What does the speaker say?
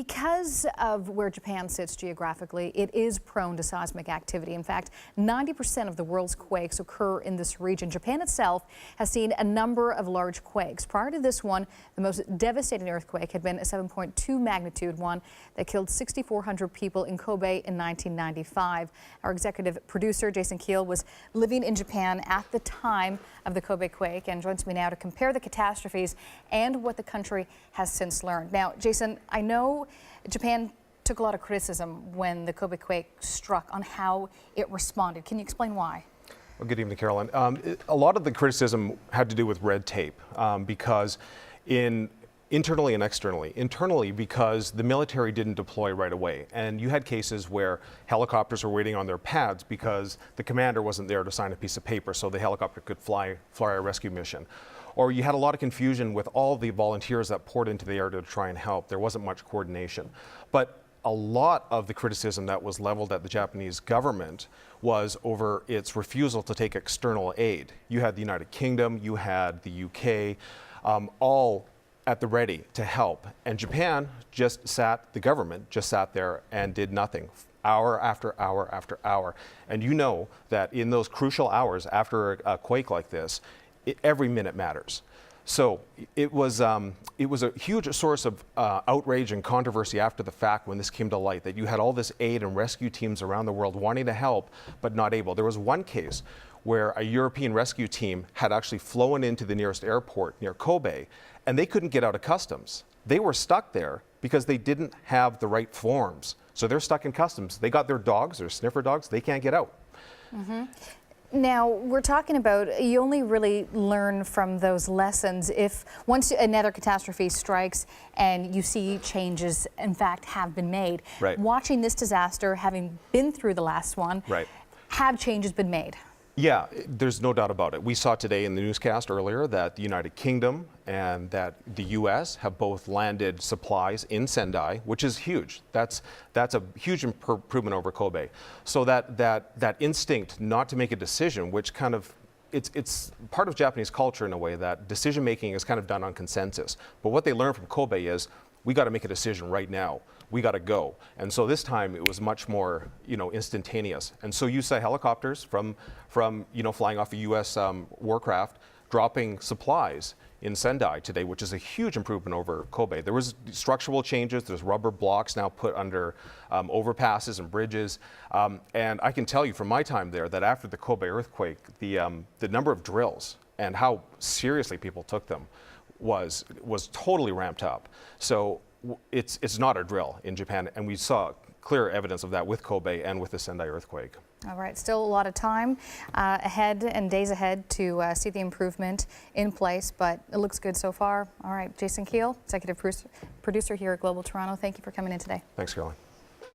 Because of where Japan sits geographically, it is prone to seismic activity. In fact, 90% of the world's quakes occur in this region. Japan itself has seen a number of large quakes. Prior to this one, the most devastating earthquake had been a 7.2 magnitude one that killed 6,400 people in Kobe in 1995. Our executive producer, Jason Keel, was living in Japan at the time of the Kobe quake and joins me now to compare the catastrophes and what the country has since learned. Now, Jason, I know Japan took a lot of criticism when the Kobe quake struck on how it responded. Can you explain why? Well, good evening, Carolyn. A lot of the criticism had to do with red tape because internally and externally. Internally, because the military didn't deploy right away. And you had cases where helicopters were waiting on their pads because the commander wasn't there to sign a piece of paper so the helicopter could fly a rescue mission. Or you had a lot of confusion with all the volunteers that poured into the area to try and help. There wasn't much coordination. But a lot of the criticism that was leveled at the Japanese government was over its refusal to take external aid. You had the United Kingdom, you had the UK, all at the ready to help. And Japan the government just sat there and did nothing. Hour after hour after hour. And you know that in those crucial hours after a quake like this, every minute matters. So it was a huge source of outrage and controversy after the fact when this came to light, that you had all this aid and rescue teams around the world wanting to help but not able. There was one case where a European rescue team had actually flown into the nearest airport near Kobe and they couldn't get out of customs. They were stuck there because they didn't have the right forms. So they're stuck in customs. They got their dogs, their sniffer dogs, they can't get out. Mm-hmm. Now, we're talking about you only really learn from those lessons if once another catastrophe strikes and you see changes, in fact, have been made. Right. Watching this disaster, having been through the last one, right, have changes been made? Yeah, there's no doubt about it. We saw today in the newscast earlier that the United Kingdom and that the U.S. have both landed supplies in Sendai, which is huge. That's a huge improvement over Kobe. So that instinct not to make a decision, which kind of it's part of Japanese culture in a way that decision making is kind of done on consensus. But what they learned from Kobe is we got to make a decision right now. We got to go. And so this time it was much more, instantaneous. And so you saw helicopters from flying off a U.S. warcraft dropping supplies in Sendai today, which is a huge improvement over Kobe. There was structural changes. There's rubber blocks now put under overpasses and bridges. And I can tell you from my time there that after the Kobe earthquake, the number of drills and how seriously people took them was totally ramped up. So it's not a drill in Japan, and we saw clear evidence of that with Kobe and with the Sendai earthquake. All right, still a lot of time ahead and days ahead to see the improvement in place, but it looks good so far. All right, Jason Keel, executive producer here at Global Toronto, thank you for coming in today. Thanks, Caroline.